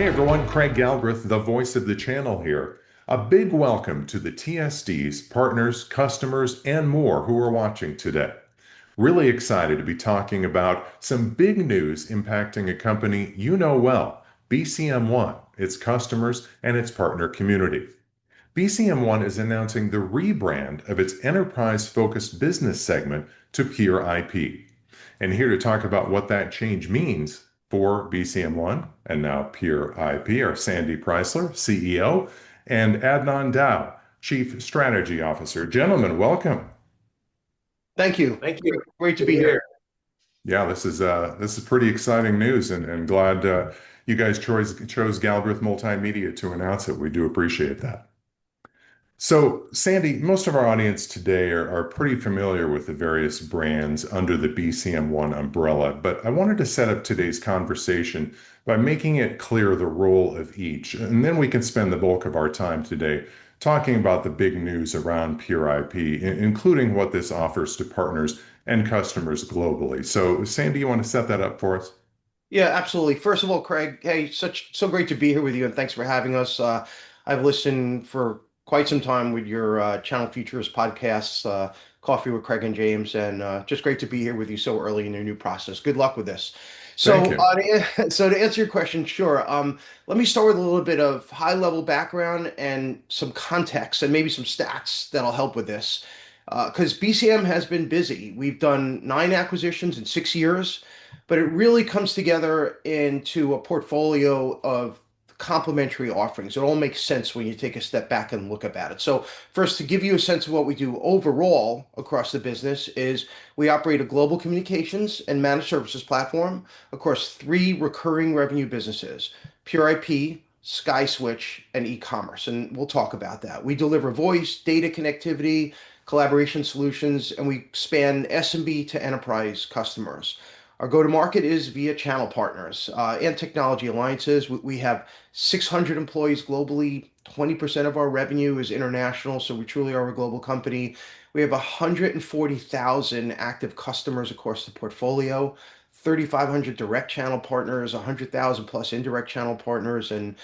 Hey everyone, Craig Galbraith, the voice of the channel here. A big welcome to the TSDs, partners, customers, and more who are watching today. Really excited to be talking about some big news impacting a company you know well, BCM One, its customers, and its partner community. BCM One is announcing the rebrand of its enterprise-focused business segment to Pure IP. And here to talk about what that change means for BCM One and now Pure IP are Sandy Preizler, CEO, and Adnan Dow, Chief Strategy Officer. Gentlemen, welcome. Thank you. Thank you. Great to Good to be be here. here. Yeah, this is pretty exciting news, and glad you guys chose Galbraith Multimedia to announce it. We do appreciate that. So, Sandy, most of our audience today are pretty familiar with the various brands under the BCM One umbrella, but I wanted to set up today's conversation by making it clear the role of each. And then we can spend the bulk of our time today talking about the big news around Pure IP, including what this offers to partners and customers globally. So, Sandy, you want to set that up for us? Yeah, absolutely. First of all, Craig, hey, so great to be here with you, and thanks for having us. I've listened for quite some time with your Channel Futures podcasts, Coffee with Craig and James, and just great to be here with you so early in your new process. Good luck with this. Thank So, you. to answer your question, sure. Let me start with a little bit of high-level background and some context, and maybe some stats that'll help with this. Because BCM has been busy. We've done 9 acquisitions in 6 years, but it really comes together into a portfolio of complementary offerings. It all makes sense when you take a step back and look about it. So first, to give you a sense of what we do overall across the business is we operate a global communications and managed services platform across 3 recurring revenue businesses: Pure IP, SkySwitch, and e-commerce. And we'll talk about that. We deliver voice, data connectivity, collaboration solutions, and we span SMB to enterprise customers. Our go-to-market is via channel partners and technology alliances. We have 600 employees globally. 20% of our revenue is international, so we truly are a global company. We have 140,000 active customers across the portfolio, 3,500 direct channel partners, 100,000 plus indirect channel partners, and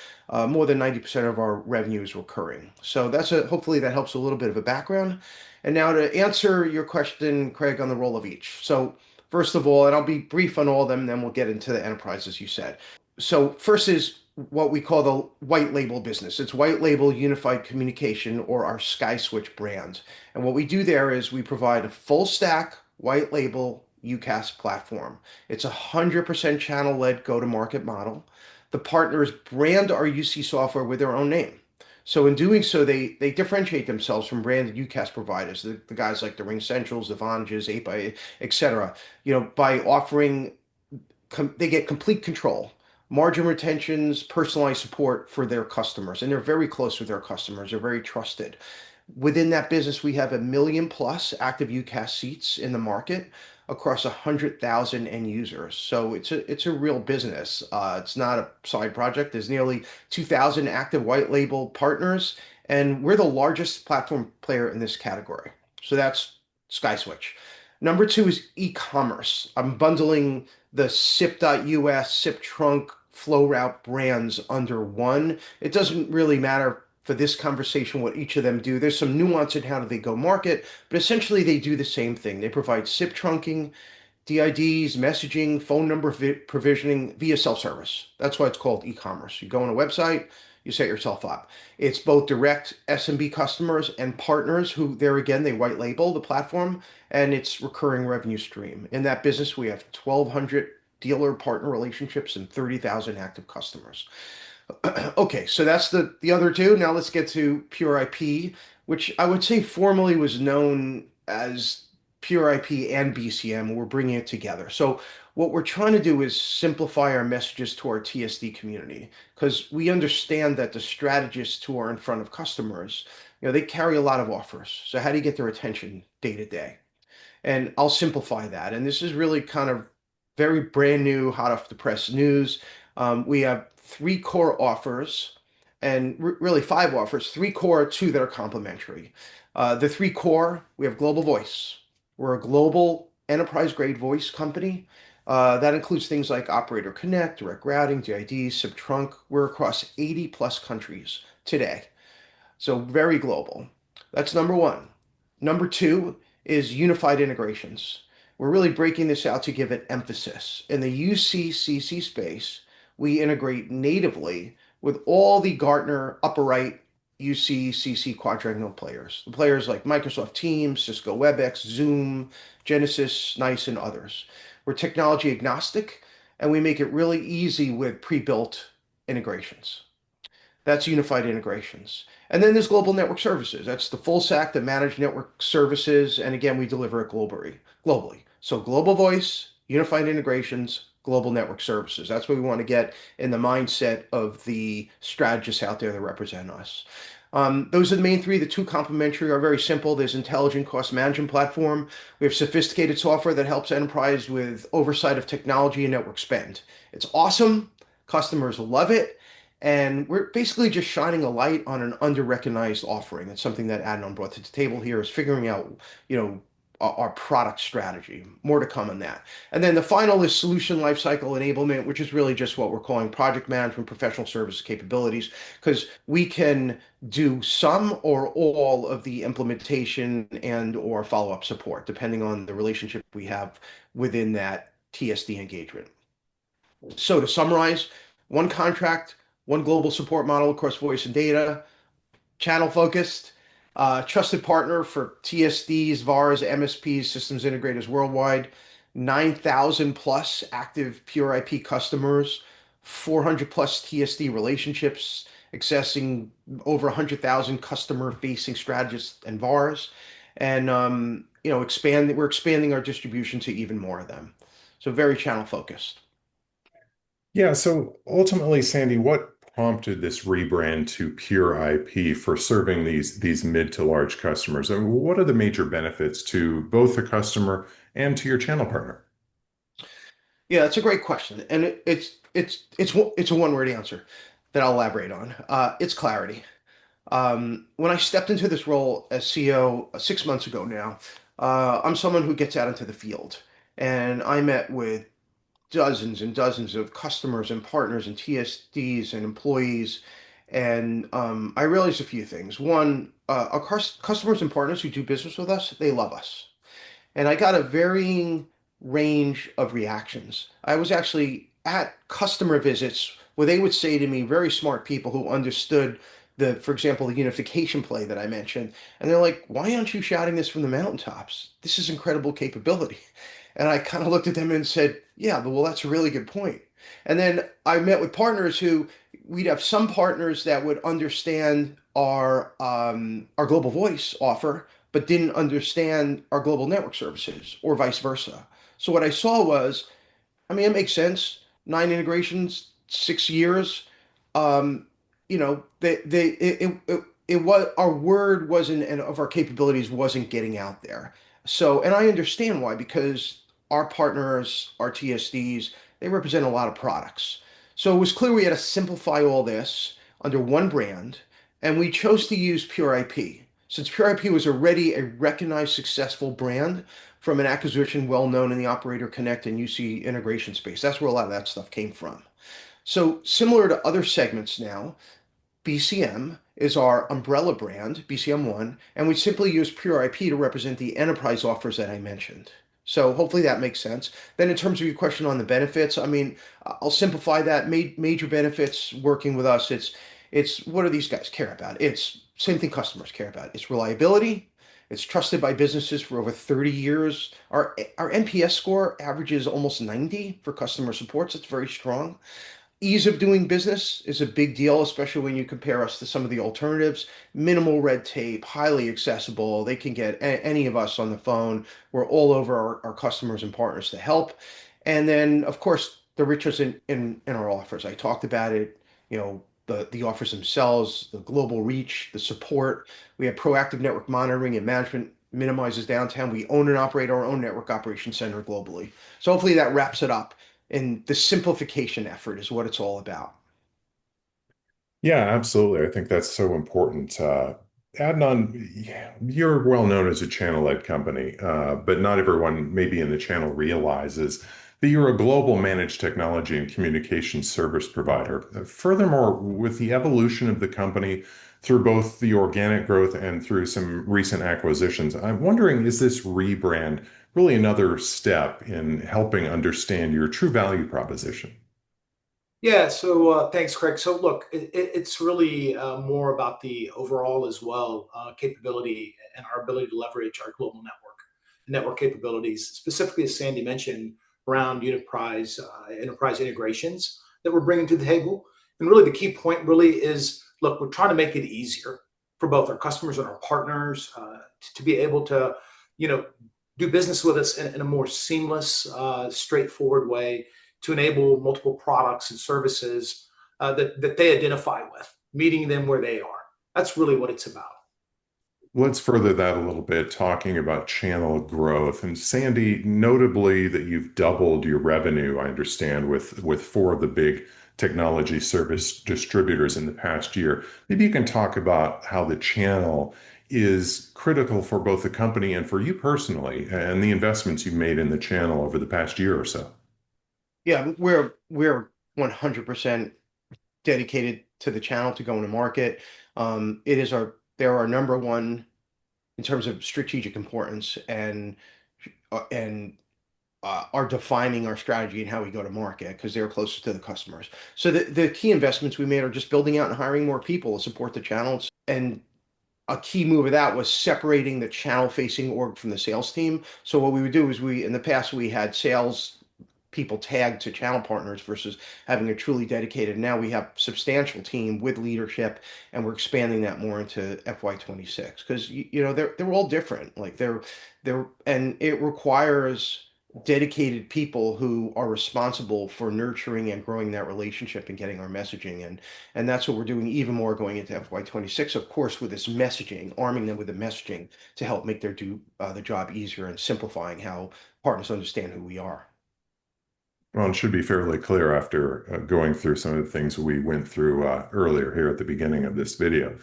more than 90% of our revenue is recurring. So hopefully that helps a little bit of a background. And now to answer your question, Craig, on the role of each. So first of all, and I'll be brief on all of them, then we'll get into the enterprise, as you said. So first is what we call the white label business. It's white label unified communication, or our SkySwitch brand. And what we do there is we provide a full stack white label UCaaS platform. It's a 100% channel-led go-to-market model. The partners brand our UC software with their own name. So in doing so, they differentiate themselves from branded UCaaS providers, the guys like the RingCentrals, the Vonges, 8x8, etc. By offering, they get complete control, margin retentions, personalized support for their customers, and they're very close with their customers. They're very trusted. Within that business, we have 1 million plus active UCaaS seats in the market across 100,000 end users. So it's a real business. It's not a side project. There's nearly 2,000 active white label partners, and we're the largest platform player in this category. So that's SkySwitch. Number two is e-commerce. I'm bundling the SIP.US, SIP Trunk, Flow Route brands under one. It doesn't really matter for this conversation what each of them do. There's some nuance in how do they go market, but essentially they do the same thing. They provide SIP trunking, DIDs, messaging, phone number provisioning via self-service. That's why it's called e-commerce. You go on a website, you set yourself up. It's both direct SMB customers and partners who, there again, they white label the platform, and it's recurring revenue stream. In that business, we have 1,200 dealer partner relationships and 30,000 active customers. Okay, so that's the other two. Now let's get to Pure IP, which I would say formerly was known as Pure IP and BCM. We're bringing it together. So what we're trying to do is simplify our messages to our TSD community, because we understand that the strategists who are in front of customers, they carry a lot of offers. So how do you get their attention day to day? And I'll simplify that. And this is really kind of very brand new, hot off the press news. We have 3 core offers and really 5 offers, 3 core, 2 that are complementary. The 3 core, we have global voice. We're a global enterprise grade voice company. That includes things like Operator Connect, Direct Routing, DID, SIP-trunk. We're across 80 plus countries today. So very global. That's number one. Number two is unified integrations. We're really breaking this out to give it emphasis. In the UCCC space, we integrate natively with all the Gartner upper right UCCC quadrangle players. The players like Microsoft Teams, Cisco WebEx, Zoom, Genesys, NICE, and others. We're technology agnostic, and we make it really easy with pre-built integrations. That's unified integrations. And then there's global network services. That's the full stack, the managed network services. And again, we deliver it globally. So global voice, unified integrations, global network services. That's what we want to get in the mindset of the strategists out there that represent us. Those are the main three. The two complementary are very simple. There's intelligent cost management platform. We have sophisticated software that helps enterprise with oversight of technology and network spend. It's awesome. Customers love it. And we're basically just shining a light on an under-recognized offering. It's something that Adnan brought to the table here is figuring out, our product strategy. More to come on that. And then the final is solution lifecycle enablement, which is really just what we're calling project management, professional services capabilities, because we can do some or all of the implementation and or follow-up support, depending on the relationship we have within that TSD engagement. So to summarize, one contract, one global support model across voice and data, channel focused, trusted partner for TSDs, VARs, MSPs, systems integrators worldwide, 9,000 plus active pure IP customers, 400 plus TSD relationships, accessing over 100,000 customer facing strategists and VARs, and we're expanding our distribution to even more of them. So very channel focused. Yeah, so ultimately, Sandy, what prompted this rebrand to pure IP for serving these mid to large customers? I mean, what are the major benefits to both the customer and to your channel partner? Yeah, that's a great question, and it's a one-word answer that I'll elaborate on. It's clarity. When I stepped into this role as CEO 6 months ago now, I'm someone who gets out into the field, and I met with dozens and dozens of customers and partners and TSDs and employees, and I realized a few things. One, our customers and partners who do business with us, they love us. And I got a varying range of reactions. I was actually at customer visits where they would say to me, very smart people who understood for example, the unification play that I mentioned, and they're like, "Why aren't you shouting this from the mountaintops? This is incredible capability." And I kind of looked at them and said, "Yeah, but well, that's a really good point." And then I met with partners who we'd have some partners that would understand our global voice offer, but didn't understand our global network services, or vice versa. So what I saw was, I mean, it makes sense. Nine integrations, 6 years. It was our word wasn't and of our capabilities wasn't getting out there. So, and I understand why, because our partners, our TSDs, they represent a lot of products. So it was clear we had to simplify all this under one brand, and we chose to use Pure IP. Since Pure IP was already a recognized successful brand from an acquisition well known in the Operator Connect and UC integration space. That's where a lot of that stuff came from. So similar to other segments now, BCM is our umbrella brand, BCM One, and we simply use Pure IP to represent the enterprise offers that I mentioned. So hopefully that makes sense. Then in terms of your question on the benefits, I mean, I'll simplify that. Major benefits working with us, it's what do these guys care about? It's same thing customers care about. It's reliability. It's trusted by businesses for over 30 years. Our NPS score averages almost 90 for customer supports. It's very strong. Ease of doing business is a big deal, especially when you compare us to some of the alternatives. Minimal red tape, highly accessible. They can get any of us on the phone. We're all over our customers and partners to help. And then, of course, the richness in our offers. I talked about it, the offers themselves, the global reach, the support. We have proactive network monitoring and management minimizes downtime. We own and operate our own network operations center globally. So hopefully that wraps it up. And the simplification effort is what it's all about. Yeah, absolutely. I think that's so important. Adnan, you're well known as a channel-led company, but not everyone maybe in the channel realizes that you're a global managed technology and communication service provider. Furthermore, with the evolution of the company through both the organic growth and through some recent acquisitions, I'm wondering, is this rebrand really another step in helping understand your true value proposition? Yeah, so thanks, Craig. So look, it's really more about the overall as well capability and our ability to leverage our global network capabilities, specifically as Sandy mentioned, around enterprise integrations that we're bringing to the table. And really, the key point really is, look, we're trying to make it easier for both our customers and our partners to be able to, you know, do business with us in a more seamless, straightforward way to enable multiple products and services that they identify with, meeting them where they are. That's really what it's about. Let's further that a little bit, talking about channel growth. And Sandy, notably that you've doubled your revenue, I understand, with four of the big technology service distributors in the past year. Maybe you can talk about how the channel is critical for both the company and for you personally, and the investments you've made in the channel over the past year or so. Yeah, we're 100% dedicated to the channel to go into market. It is they're our number one in terms of strategic importance and are defining our strategy and how we go to market because they're closest to the customers. So the key investments we made are just building out and hiring more people to support the channels. And a key move of that was separating the channel facing org from the sales team. So what we would do is in the past, we had sales people tagged to channel partners versus having a truly dedicated. Now we have substantial team with leadership, and we're expanding that more into FY26 because they're all different. Like they're and it requires dedicated people who are responsible for nurturing and growing that relationship and getting our messaging in. And that's what we're doing even more going into FY26, of course, with this messaging, arming them with the messaging to help make the job easier and simplifying how partners understand who we are. Well, it should be fairly clear after going through some of the things we went through earlier here at the beginning of this video.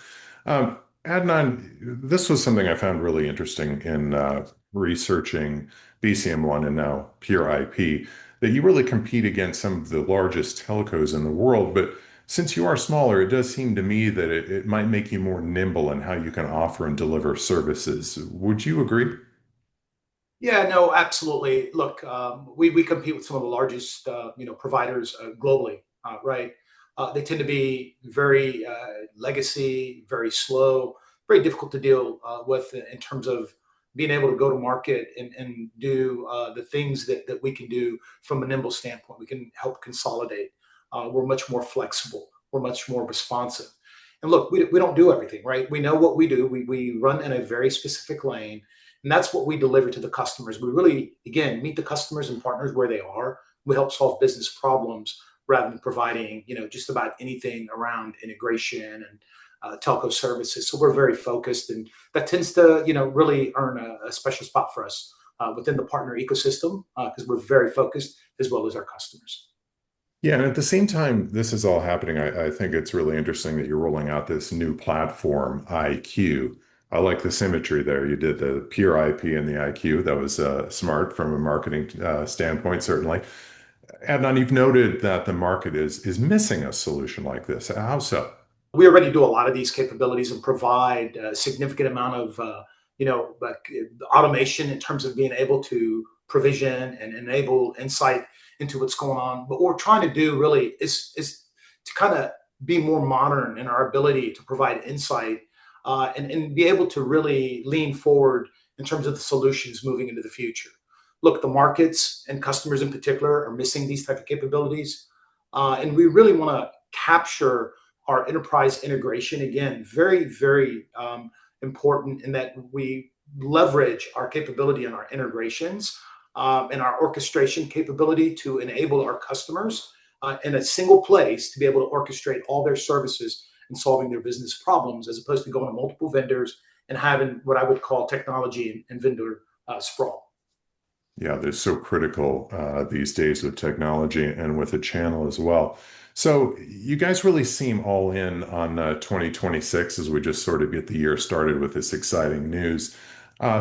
Um, Adnan, this was something I found really interesting in researching BCM One and now Pure IP, that you really compete against some of the largest telcos in the world. But since you are smaller, it does seem to me that it might make you more nimble in how you can offer and deliver services. Would you agree? Yeah, no, absolutely. Look, we compete with some of the largest providers globally, right? They tend to be very legacy, very slow, very difficult to deal with in terms of being able to go to market and do the things that we can do from a nimble standpoint. We can help consolidate. We're much more flexible. We're much more responsive. And look, we don't do everything, right? We know what we do. We run in a very specific lane, and that's what we deliver to the customers. We really, again, meet the customers and partners where they are. We help solve business problems rather than providing, just about anything around integration and telco services. So we're very focused, and that tends to, really earn a special spot for us within the partner ecosystem because we're very focused as well as our customers. Yeah, and at the same time, this is all happening. I think it's really interesting that you're rolling out this new platform, IQ. I like the symmetry there. You did the pure IP and the IQ. That was smart from a marketing standpoint, certainly. Adnan, you've noted that the market is missing a solution like this. How so? We already do a lot of these capabilities and provide a significant amount of like automation in terms of being able to provision and enable insight into what's going on. But what we're trying to do really is to kind of be more modern in our ability to provide insight and be able to really lean forward in terms of the solutions moving into the future. Look, the markets and customers in particular are missing these type of capabilities, and we really want to capture our enterprise integration again. Very, very important in that we leverage our capability and our integrations and our orchestration capability to enable our customers in a single place to be able to orchestrate all their services and solving their business problems, as opposed to going to multiple vendors and having what I would call technology and vendor sprawl. Yeah, they're so critical these days with technology and with the channel as well. So you guys really seem all in on 2026 as we just sort of get the year started with this exciting news.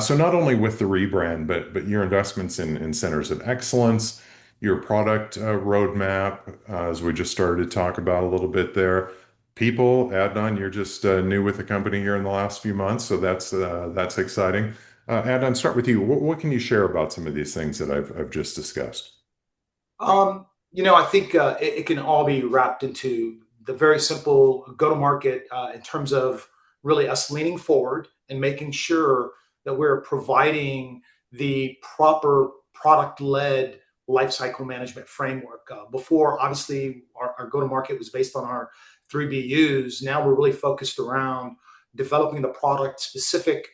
So not only with the rebrand, but your investments in centers of excellence, your product roadmap, as we just started to talk about a little bit there. People, Adnan, you're just new with the company here in the last few months, so that's exciting. Adnan, start with you. What can you share about some of these things that I've just discussed? I think it can all be wrapped into the very simple go-to-market in terms of really us leaning forward and making sure that we're providing the proper product-led lifecycle management framework. Before, obviously, our go-to-market was based on our 3 BUs. Now we're really focused around developing the product specific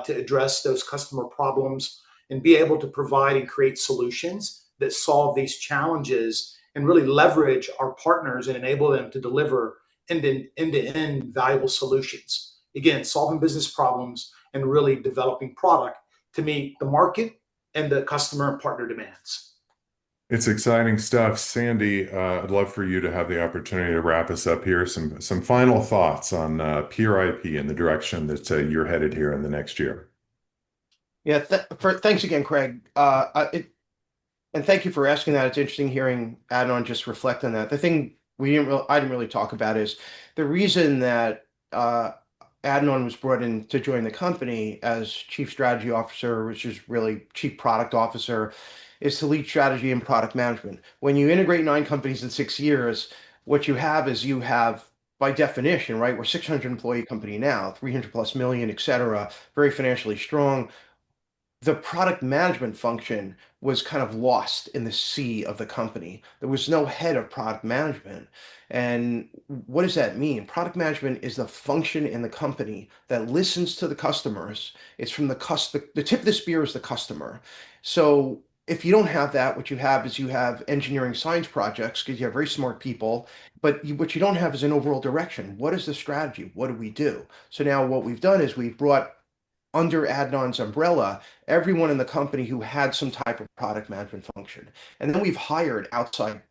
to address those customer problems and be able to provide and create solutions that solve these challenges and really leverage our partners and enable them to deliver end-to-end valuable solutions. Again, solving business problems and really developing product to meet the market and the customer and partner demands. It's exciting stuff. Sandy, I'd love for you to have the opportunity to wrap us up here. Some final thoughts on Pure IP and the direction that you're headed here in the next year. Yeah, thanks again, Craig. And thank you for asking that. It's interesting hearing Adnan just reflect on that. The thing I didn't really talk about is the reason that Adnan was brought in to join the company as chief strategy officer, which is really chief product officer, is to lead strategy and product management. When you integrate 9 companies in 6 years, what you have is you have, by definition, right? We're 600 employee company now, 300 plus million, et cetera, very financially strong. The product management function was kind of lost in the sea of the company. There was no head of product management. And what does that mean? Product management is the function in the company that listens to the customers. It's from the tip of the spear is the customer. So if you don't have that, what you have is you have engineering science projects because you have very smart people, but what you don't have is an overall direction. What is the strategy? What do we do? So now what we've done is we've brought under Adnan's umbrella everyone in the company who had some type of product management function. And then we've hired outside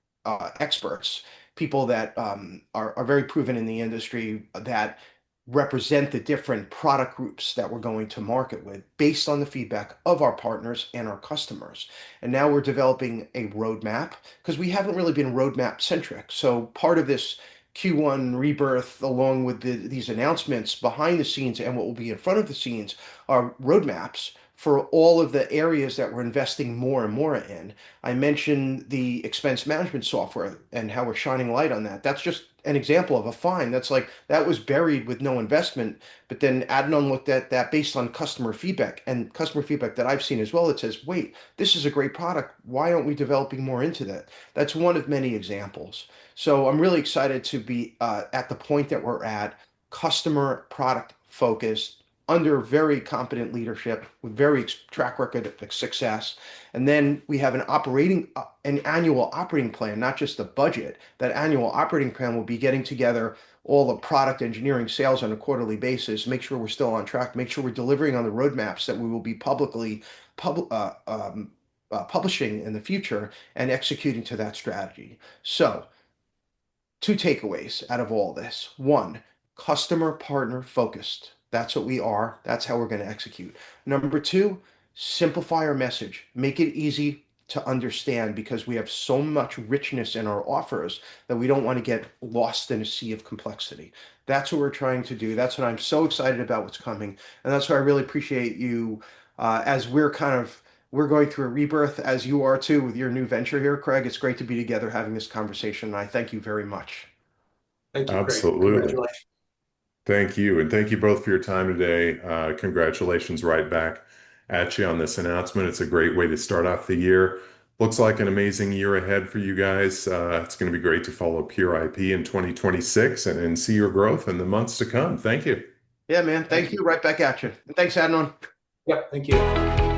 experts, people that are very proven in the industry that represent the different product groups that we're going to market with based on the feedback of our partners and our customers. And now we're developing a roadmap because we haven't really been roadmap centric. So part of this Q1 rebirth, along with these announcements behind the scenes and what will be in front of the scenes, are roadmaps for all of the areas that we're investing more and more in. I mentioned the expense management software and how we're shining light on that. That's just an example of a find. That's like that was buried with no investment, but then Adnan looked at that based on customer feedback and customer feedback that I've seen as well. It says, wait, this is a great product. Why aren't we developing more into that? That's one of many examples. So I'm really excited to be at the point that we're at, customer product focused, under very competent leadership with very track record of success. And then we have an annual operating plan, not just the budget. That annual operating plan will be getting together all the product engineering sales on a quarterly basis, make sure we're still on track, make sure we're delivering on the roadmaps that we will be publishing in the future and executing to that strategy. So 2 takeaways out of all this. One, customer partner focused. That's what we are. That's how we're going to execute. Number two, simplify our message. Make it easy to understand because we have so much richness in our offers that we don't want to get lost in a sea of complexity. That's what we're trying to do. That's what I'm so excited about what's coming. And that's why I really appreciate you as we're going through a rebirth as you are too with your new venture here, Craig. It's great to be together having this conversation. And I thank you very much. Thank you, Craig. Absolutely. Congratulations. Thank you. And thank you both for your time today. Congratulations right back at you on this announcement. It's a great way to start off the year. Looks like an amazing year ahead for you guys. It's going to be great to follow Pure IP in 2026 and see your growth in the months to come. Thank you. Yeah, man. Thank Thank you. you. Right back at you. And thanks, Adnan. Yep. Thank you.